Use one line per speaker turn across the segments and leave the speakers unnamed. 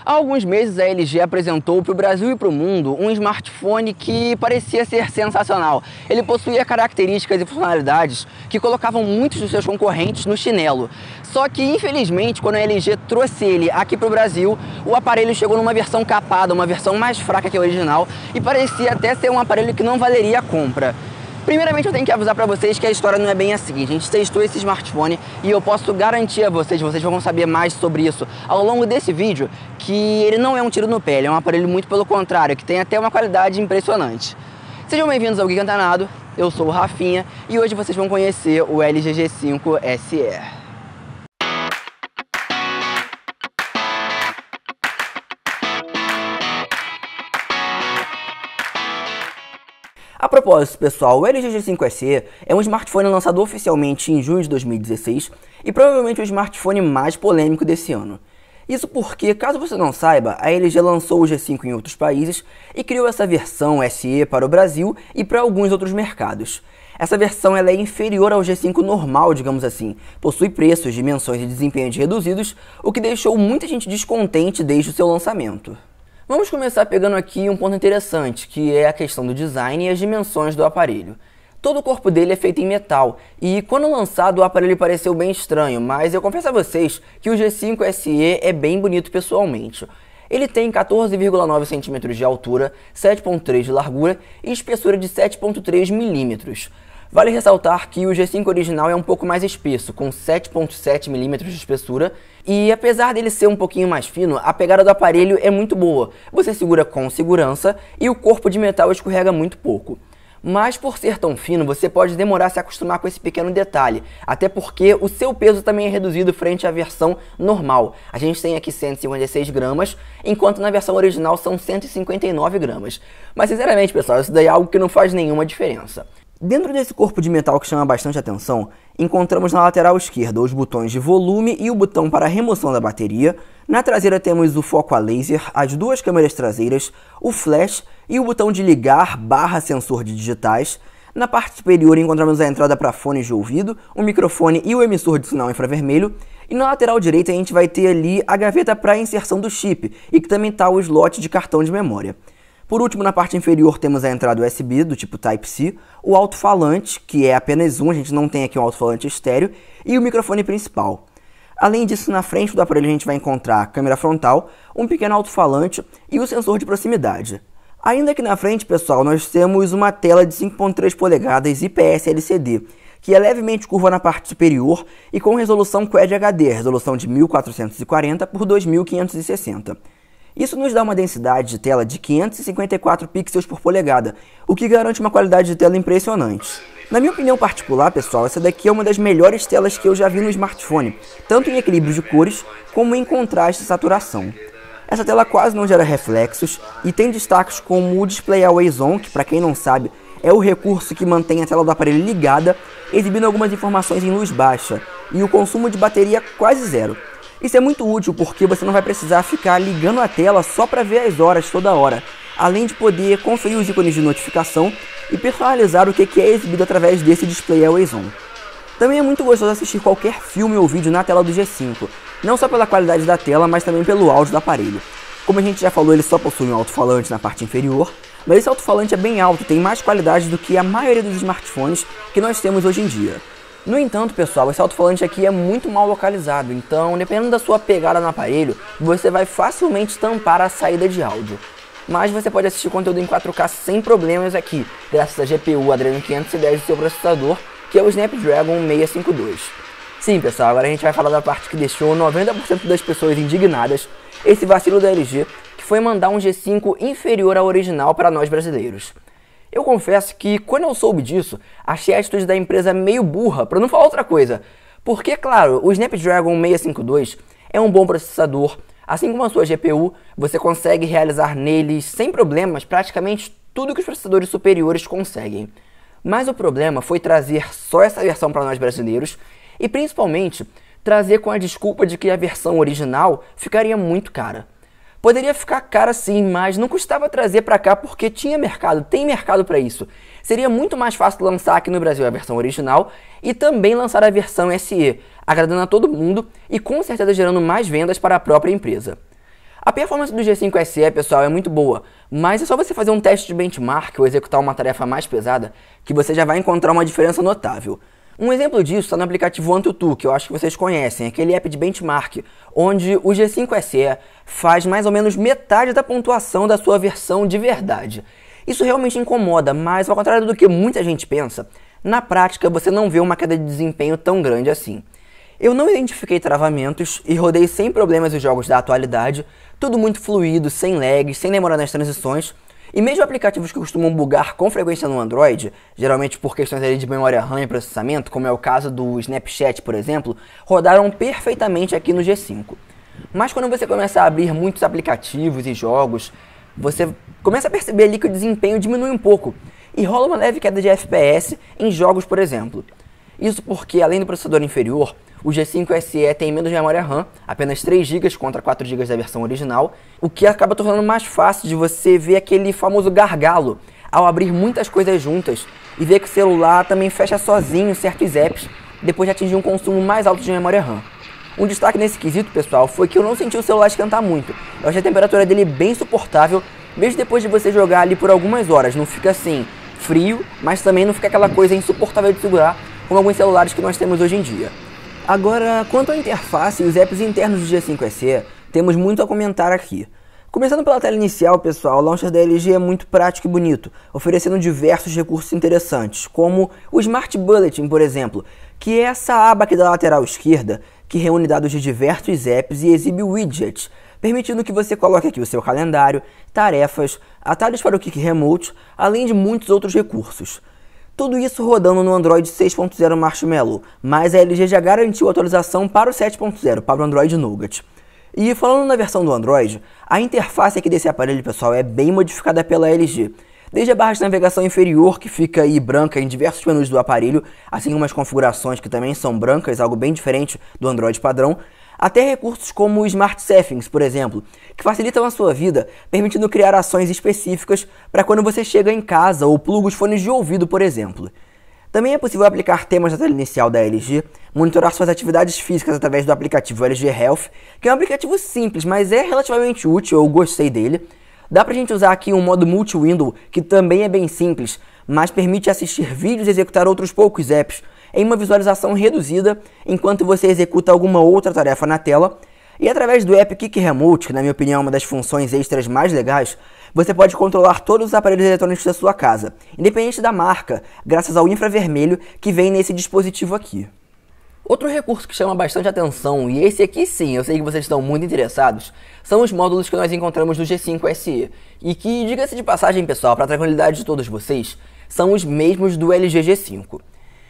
Há alguns meses a LG apresentou para o Brasil e para o mundo um smartphone que parecia ser sensacional. Ele possuía características e funcionalidades que colocavam muitos dos seus concorrentes no chinelo. Só que, infelizmente, quando a LG trouxe ele aqui para o Brasil, o aparelho chegou numa versão capada, uma versão mais fraca que a original, e parecia até ser um aparelho que não valeria a compra. Primeiramente, eu tenho que avisar para vocês que a história não é bem assim. A gente testou esse smartphone e eu posso garantir a vocês vão saber mais sobre isso ao longo desse vídeo, que ele não é um tiro no pé, ele é um aparelho muito pelo contrário, que tem até uma qualidade impressionante. Sejam bem-vindos ao Geek Antenado, eu sou o Rafinha e hoje vocês vão conhecer o LG G5 SE. A propósito, pessoal, o LG G5 SE é um smartphone lançado oficialmente em junho de 2016 e provavelmente o smartphone mais polêmico desse ano. Isso porque, caso você não saiba, a LG lançou o G5 em outros países e criou essa versão SE para o Brasil e para alguns outros mercados. Essa versão ela é inferior ao G5 normal, digamos assim, possui preços, dimensões e desempenhos reduzidos, o que deixou muita gente descontente desde o seu lançamento. Vamos começar pegando aqui um ponto interessante, que é a questão do design e as dimensões do aparelho. Todo o corpo dele é feito em metal, e quando lançado o aparelho pareceu bem estranho, mas eu confesso a vocês que o G5 SE é bem bonito pessoalmente. Ele tem 14,9 cm de altura, 7,3 de largura e espessura de 7,3 mm. Vale ressaltar que o G5 original é um pouco mais espesso, com 7,7 mm de espessura, e apesar dele ser um pouquinho mais fino, a pegada do aparelho é muito boa. Você segura com segurança e o corpo de metal escorrega muito pouco. Mas por ser tão fino, você pode demorar a se acostumar com esse pequeno detalhe, até porque o seu peso também é reduzido frente à versão normal. A gente tem aqui 156 gramas, enquanto na versão original são 159 gramas. Mas sinceramente, pessoal, isso daí é algo que não faz nenhuma diferença. Dentro desse corpo de metal que chama bastante atenção, encontramos na lateral esquerda os botões de volume e o botão para a remoção da bateria. Na traseira temos o foco a laser, as duas câmeras traseiras, o flash e o botão de ligar / sensor de digitais. Na parte superior encontramos a entrada para fones de ouvido, o microfone e o emissor de sinal infravermelho. E na lateral direita a gente vai ter ali a gaveta para a inserção do chip e que também está o slot de cartão de memória. Por último, na parte inferior temos a entrada USB do tipo Type-C, o alto-falante, que é apenas um, a gente não tem aqui um alto-falante estéreo, e o microfone principal. Além disso, na frente do aparelho a gente vai encontrar a câmera frontal, um pequeno alto-falante e o sensor de proximidade. Ainda aqui na frente, pessoal, nós temos uma tela de 5,3 polegadas IPS LCD, que é levemente curva na parte superior e com resolução Quad HD, resolução de 1440 por 2560. Isso nos dá uma densidade de tela de 554 pixels por polegada, o que garante uma qualidade de tela impressionante. Na minha opinião particular, pessoal, essa daqui é uma das melhores telas que eu já vi no smartphone, tanto em equilíbrio de cores como em contraste e saturação. Essa tela quase não gera reflexos e tem destaques como o Display Always On, que para quem não sabe é o recurso que mantém a tela do aparelho ligada, exibindo algumas informações em luz baixa, e o consumo de bateria quase zero. Isso é muito útil porque você não vai precisar ficar ligando a tela só para ver as horas toda hora, além de poder conferir os ícones de notificação e personalizar o que é exibido através desse Display Always On. Também é muito gostoso assistir qualquer filme ou vídeo na tela do G5, não só pela qualidade da tela, mas também pelo áudio do aparelho. Como a gente já falou, ele só possui um alto-falante na parte inferior, mas esse alto-falante é bem alto, tem mais qualidade do que a maioria dos smartphones que nós temos hoje em dia. No entanto, pessoal, esse alto-falante aqui é muito mal localizado, então, dependendo da sua pegada no aparelho, você vai facilmente tampar a saída de áudio. Mas você pode assistir conteúdo em 4K sem problemas aqui, graças à GPU Adreno 510 do seu processador, que é o Snapdragon 652. Sim, pessoal, agora a gente vai falar da parte que deixou 90% das pessoas indignadas, esse vacilo da LG, que foi mandar um G5 inferior ao original para nós brasileiros. Eu confesso que, quando eu soube disso, achei a atitude da empresa meio burra, para não falar outra coisa. Porque, claro, o Snapdragon 652 é um bom processador, assim como a sua GPU, você consegue realizar neles, sem problemas, praticamente tudo que os processadores superiores conseguem. Mas o problema foi trazer só essa versão para nós brasileiros, e principalmente, trazer com a desculpa de que a versão original ficaria muito cara. Poderia ficar cara sim, mas não custava trazer para cá porque tinha mercado, tem mercado para isso. Seria muito mais fácil lançar aqui no Brasil a versão original e também lançar a versão SE, agradando a todo mundo e com certeza gerando mais vendas para a própria empresa. A performance do G5 SE, pessoal, é muito boa, mas é só você fazer um teste de benchmark ou executar uma tarefa mais pesada que você já vai encontrar uma diferença notável. Um exemplo disso está no aplicativo AnTuTu, que eu acho que vocês conhecem, aquele app de benchmark, onde o G5 SE faz mais ou menos metade da pontuação da sua versão de verdade. Isso realmente incomoda, mas ao contrário do que muita gente pensa, na prática você não vê uma queda de desempenho tão grande assim. Eu não identifiquei travamentos e rodei sem problemas os jogos da atualidade, tudo muito fluido, sem lags, sem demora nas transições, e mesmo aplicativos que costumam bugar com frequência no Android, geralmente por questões ali de memória RAM e processamento, como é o caso do Snapchat, por exemplo, rodaram perfeitamente aqui no G5. Mas quando você começa a abrir muitos aplicativos e jogos, você começa a perceber ali que o desempenho diminui um pouco, e rola uma leve queda de FPS em jogos, por exemplo. Isso porque, além do processador inferior, o G5 SE tem menos memória RAM, apenas 3 GB contra 4 GB da versão original, o que acaba tornando mais fácil de você ver aquele famoso gargalo ao abrir muitas coisas juntas e ver que o celular também fecha sozinho certos apps depois de atingir um consumo mais alto de memória RAM. Um destaque nesse quesito, pessoal, foi que eu não senti o celular esquentar muito. Eu achei a temperatura dele bem suportável, mesmo depois de você jogar ali por algumas horas. Não fica assim frio, mas também não fica aquela coisa insuportável de segurar, como alguns celulares que nós temos hoje em dia. Agora, quanto à interface e os apps internos do G5 SE, temos muito a comentar aqui. Começando pela tela inicial, pessoal, o launcher da LG é muito prático e bonito, oferecendo diversos recursos interessantes, como o Smart Bulletin, por exemplo, que é essa aba aqui da lateral esquerda, que reúne dados de diversos apps e exibe widgets, permitindo que você coloque aqui o seu calendário, tarefas, atalhos para o Quick Remote, além de muitos outros recursos. Tudo isso rodando no Android 6.0 Marshmallow, mas a LG já garantiu a atualização para o 7.0, para o Android Nougat. E falando na versão do Android, a interface aqui desse aparelho, pessoal, é bem modificada pela LG. Desde a barra de navegação inferior, que fica aí branca em diversos menus do aparelho, assim como as configurações que também são brancas, algo bem diferente do Android padrão, até recursos como o Smart Settings, por exemplo, que facilitam a sua vida, permitindo criar ações específicas para quando você chega em casa ou pluga os fones de ouvido, por exemplo. Também é possível aplicar temas da tela inicial da LG, monitorar suas atividades físicas através do aplicativo LG Health, que é um aplicativo simples, mas é relativamente útil, eu gostei dele. Dá pra gente usar aqui um modo multi-window, que também é bem simples, mas permite assistir vídeos e executar outros poucos apps, em uma visualização reduzida enquanto você executa alguma outra tarefa na tela. E através do app Quick Remote, que na minha opinião é uma das funções extras mais legais, você pode controlar todos os aparelhos eletrônicos da sua casa, independente da marca, graças ao infravermelho que vem nesse dispositivo aqui. Outro recurso que chama bastante atenção, e esse aqui sim, eu sei que vocês estão muito interessados, são os módulos que nós encontramos no G5 SE, e que, diga-se de passagem, pessoal, para a tranquilidade de todos vocês, são os mesmos do LG G5.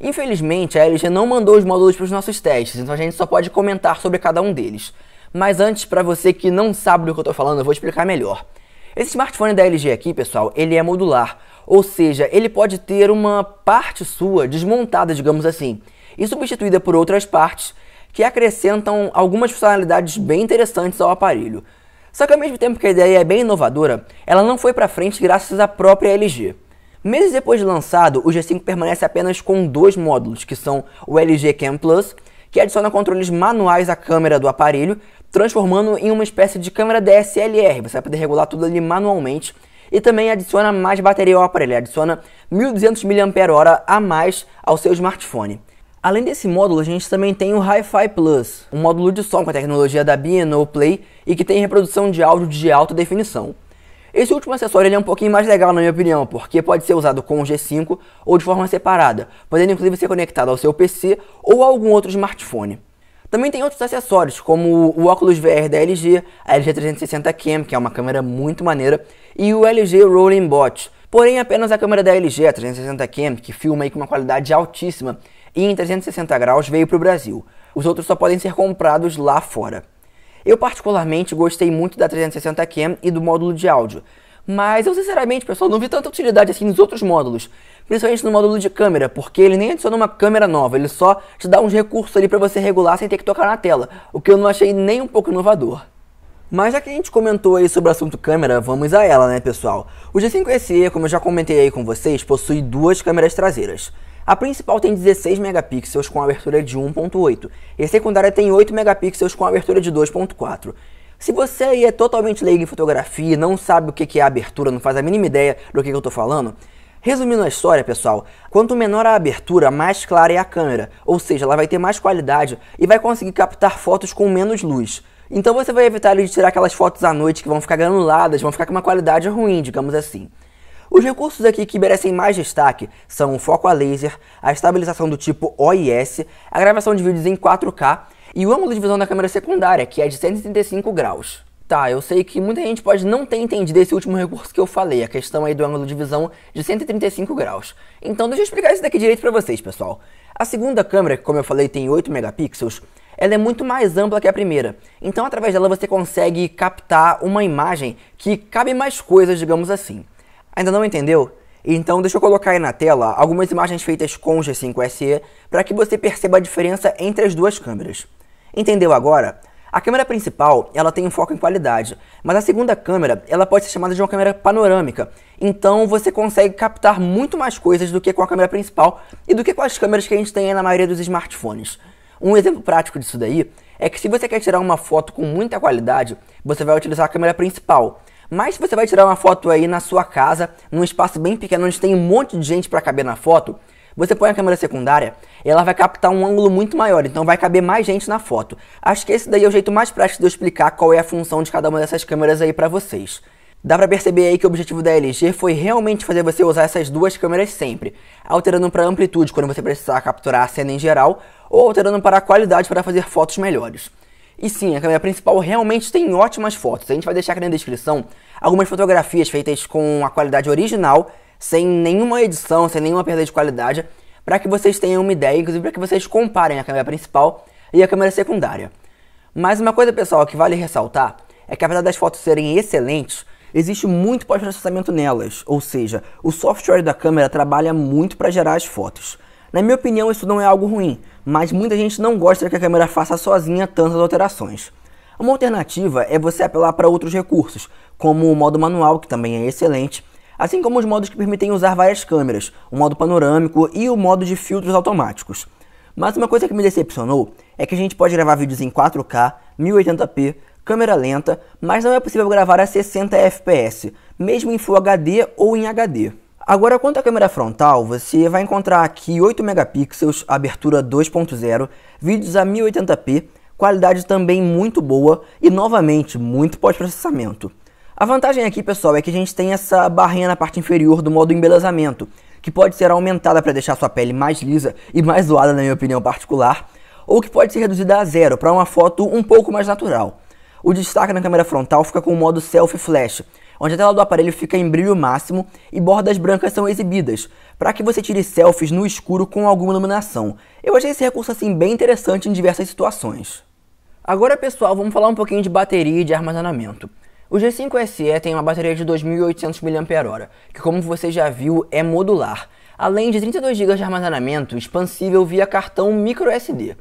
Infelizmente, a LG não mandou os módulos para os nossos testes, então a gente só pode comentar sobre cada um deles. Mas antes, para você que não sabe do que eu estou falando, eu vou explicar melhor. Esse smartphone da LG aqui, pessoal, ele é modular, ou seja, ele pode ter uma parte sua desmontada, digamos assim, e substituída por outras partes que acrescentam algumas funcionalidades bem interessantes ao aparelho. Só que ao mesmo tempo que a ideia é bem inovadora, ela não foi para frente graças à própria LG. Meses depois de lançado, o G5 permanece apenas com 2 módulos, que são o LG Cam Plus, que adiciona controles manuais à câmera do aparelho, transformando em uma espécie de câmera DSLR, você vai poder regular tudo ali manualmente, e também adiciona mais bateria ao aparelho, adiciona 1200 mAh a mais ao seu smartphone. Além desse módulo, a gente também tem o Hi-Fi Plus, um módulo de som com a tecnologia da B&O Play e que tem reprodução de áudio de alta definição. Esse último acessório ele é um pouquinho mais legal na minha opinião, porque pode ser usado com o G5 ou de forma separada, podendo inclusive ser conectado ao seu PC ou a algum outro smartphone. Também tem outros acessórios, como o óculos VR da LG, a LG 360 Cam, que é uma câmera muito maneira, e o LG Rolling Bot. Porém, apenas a câmera da LG, a 360 Cam, que filma aí com uma qualidade altíssima e em 360 graus, veio para o Brasil. Os outros só podem ser comprados lá fora. Eu particularmente gostei muito da 360 Cam e do módulo de áudio, mas eu sinceramente, pessoal, não vi tanta utilidade assim nos outros módulos, principalmente no módulo de câmera, porque ele nem adiciona uma câmera nova, ele só te dá uns recursos ali para você regular sem ter que tocar na tela, o que eu não achei nem um pouco inovador. Mas já que a gente comentou aí sobre o assunto câmera, vamos a ela, né, pessoal? O G5 SE, como eu já comentei aí com vocês, possui 2 câmeras traseiras. A principal tem 16 megapixels com abertura de 1.8 e a secundária tem 8 megapixels com abertura de 2.4. Se você aí é totalmente leigo em fotografia, não sabe o que é a abertura, não faz a mínima ideia do que eu tô falando, resumindo a história, pessoal, quanto menor a abertura, mais clara é a câmera, ou seja, ela vai ter mais qualidade e vai conseguir captar fotos com menos luz. Então você vai evitar de tirar aquelas fotos à noite que vão ficar granuladas, vão ficar com uma qualidade ruim, digamos assim. Os recursos aqui que merecem mais destaque são o foco a laser, a estabilização do tipo OIS, a gravação de vídeos em 4K e o ângulo de visão da câmera secundária, que é de 135 graus. Tá, eu sei que muita gente pode não ter entendido esse último recurso que eu falei, a questão aí do ângulo de visão de 135 graus. Então deixa eu explicar isso daqui direito pra vocês, pessoal. A segunda câmera, que como eu falei tem 8 megapixels, ela é muito mais ampla que a primeira. Então através dela você consegue captar uma imagem que cabe mais coisas, digamos assim. Ainda não entendeu? Então deixa eu colocar aí na tela algumas imagens feitas com o G5SE para que você perceba a diferença entre as duas câmeras. Entendeu agora? A câmera principal, ela tem um foco em qualidade, mas a segunda câmera, ela pode ser chamada de uma câmera panorâmica, então você consegue captar muito mais coisas do que com a câmera principal e do que com as câmeras que a gente tem aí na maioria dos smartphones. Um exemplo prático disso daí é que se você quer tirar uma foto com muita qualidade, você vai utilizar a câmera principal. Mas se você vai tirar uma foto aí na sua casa, num espaço bem pequeno onde tem um monte de gente para caber na foto, você põe a câmera secundária e ela vai captar um ângulo muito maior, então vai caber mais gente na foto. Acho que esse daí é o jeito mais prático de eu explicar qual é a função de cada uma dessas câmeras aí pra vocês. Dá pra perceber aí que o objetivo da LG foi realmente fazer você usar essas duas câmeras sempre, alterando para amplitude quando você precisar capturar a cena em geral, ou alterando para a qualidade para fazer fotos melhores. E sim, a câmera principal realmente tem ótimas fotos, a gente vai deixar aqui na descrição algumas fotografias feitas com a qualidade original, sem nenhuma edição, sem nenhuma perda de qualidade, para que vocês tenham uma ideia, inclusive para que vocês comparem a câmera principal e a câmera secundária. Mas uma coisa, pessoal, que vale ressaltar é que apesar das fotos serem excelentes, existe muito pós-processamento nelas, ou seja, o software da câmera trabalha muito para gerar as fotos. Na minha opinião, isso não é algo ruim, mas muita gente não gosta que a câmera faça sozinha tantas alterações. Uma alternativa é você apelar para outros recursos, como o modo manual, que também é excelente, assim como os modos que permitem usar várias câmeras, o modo panorâmico e o modo de filtros automáticos. Mas uma coisa que me decepcionou é que a gente pode gravar vídeos em 4K, 1080p, câmera lenta, mas não é possível gravar a 60 fps, mesmo em Full HD ou em HD. Agora, quanto à câmera frontal, você vai encontrar aqui 8 megapixels, abertura 2.0, vídeos a 1080p, qualidade também muito boa e, novamente, muito pós-processamento. A vantagem aqui, pessoal, é que a gente tem essa barrinha na parte inferior do modo embelezamento, que pode ser aumentada para deixar sua pele mais lisa e mais zoada, na minha opinião particular, ou que pode ser reduzida a zero para uma foto um pouco mais natural. O destaque na câmera frontal fica com o modo Selfie Flash, onde a tela do aparelho fica em brilho máximo e bordas brancas são exibidas, para que você tire selfies no escuro com alguma iluminação. Eu achei esse recurso assim bem interessante em diversas situações. Agora, pessoal, vamos falar um pouquinho de bateria e de armazenamento. O G5SE tem uma bateria de 2.800 mAh, que como você já viu é modular, além de 32 GB de armazenamento expansível via cartão microSD.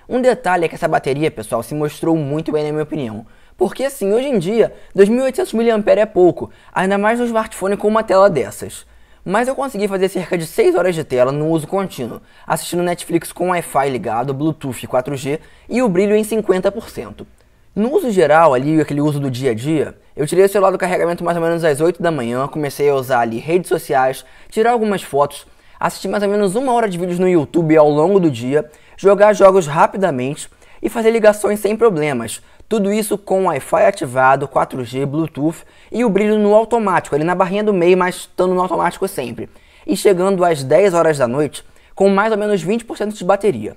Um detalhe é que essa bateria, pessoal, se mostrou muito bem na minha opinião, porque assim, hoje em dia, 2.800 mAh é pouco, ainda mais no smartphone com uma tela dessas. Mas eu consegui fazer cerca de 6 horas de tela no uso contínuo, assistindo Netflix com Wi-Fi ligado, Bluetooth 4G e o brilho em 50%. No uso geral, ali, aquele uso do dia a dia, eu tirei o celular do carregamento mais ou menos às 8 da manhã, comecei a usar ali redes sociais, tirar algumas fotos, assistir mais ou menos 1 hora de vídeos no YouTube ao longo do dia, jogar jogos rapidamente e fazer ligações sem problemas. Tudo isso com Wi-Fi ativado, 4G, Bluetooth e o brilho no automático, ali na barrinha do meio, mas estando no automático sempre. E chegando às 10 horas da noite com mais ou menos 20% de bateria.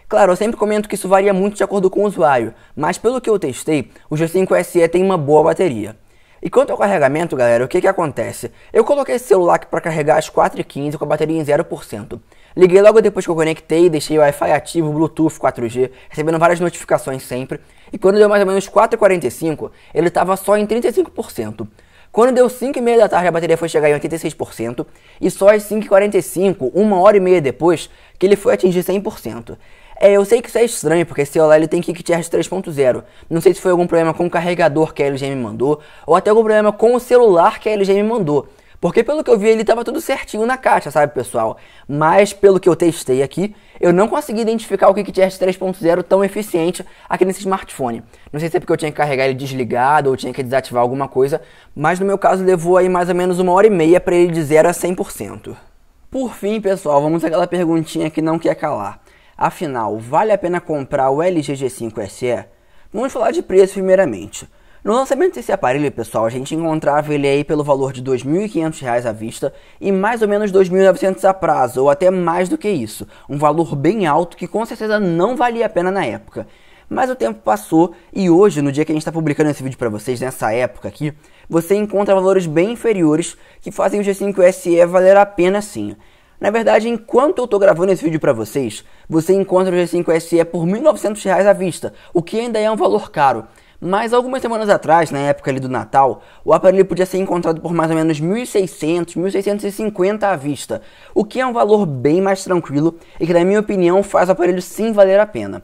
Claro, eu sempre comento que isso varia muito de acordo com o usuário, mas pelo que eu testei, o G5SE tem uma boa bateria. E quanto ao carregamento, galera, o que acontece? Eu coloquei esse celular aqui para carregar às 4h15 com a bateria em 0%. Liguei logo depois que eu conectei, deixei o Wi-Fi ativo, Bluetooth 4G, recebendo várias notificações sempre. E quando deu mais ou menos 4h45, ele estava só em 35%. Quando deu 5h30 da tarde, a bateria foi chegar em 86%. E só às 5h45, 1h30 depois, que ele foi atingir 100%. Eu sei que isso é estranho, porque esse celular ele tem Quick Charge 3.0. Não sei se foi algum problema com o carregador que a LG me mandou, ou até algum problema com o celular que a LG me mandou. Porque pelo que eu vi ele estava tudo certinho na caixa, sabe, pessoal? Mas pelo que eu testei aqui, eu não consegui identificar o KickCharge 3.0 tão eficiente aqui nesse smartphone. Não sei se é porque eu tinha que carregar ele desligado ou tinha que desativar alguma coisa, mas no meu caso levou aí mais ou menos 1h30 para ele de 0 a 100%. Por fim, pessoal, vamos àquela perguntinha que não quer calar. Afinal, vale a pena comprar o LG G5 SE? Vamos falar de preço primeiramente. No lançamento desse aparelho, pessoal, a gente encontrava ele aí pelo valor de R$ 2.500 à vista e mais ou menos R$ 2.900 a prazo, ou até mais do que isso. Um valor bem alto que com certeza não valia a pena na época. Mas o tempo passou e hoje, no dia que a gente está publicando esse vídeo para vocês, nessa época aqui, você encontra valores bem inferiores que fazem o G5 SE valer a pena sim. Na verdade, enquanto eu estou gravando esse vídeo para vocês, você encontra o G5 SE por R$ 1.900 à vista, o que ainda é um valor caro. Mas algumas semanas atrás, na época ali do Natal, o aparelho podia ser encontrado por mais ou menos 1.600, 1.650 à vista, o que é um valor bem mais tranquilo e que, na minha opinião, faz o aparelho sim valer a pena.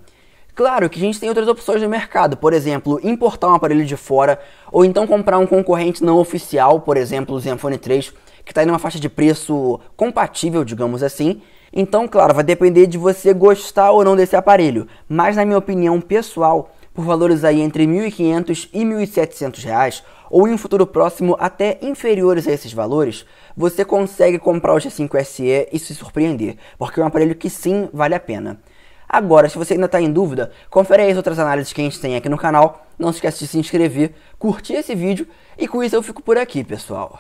Claro que a gente tem outras opções no mercado, por exemplo, importar um aparelho de fora, ou então comprar um concorrente não oficial, por exemplo, o Zenfone 3, que está em uma faixa de preço compatível, digamos assim. Então, claro, vai depender de você gostar ou não desse aparelho, mas na minha opinião pessoal, por valores aí entre R$ 1.500 e R$ 1.700, ou em um futuro próximo até inferiores a esses valores, você consegue comprar o G5 SE e se surpreender, porque é um aparelho que sim vale a pena. Agora, se você ainda está em dúvida, confere aí as outras análises que a gente tem aqui no canal, não se esqueça de se inscrever, curtir esse vídeo e com isso eu fico por aqui, pessoal.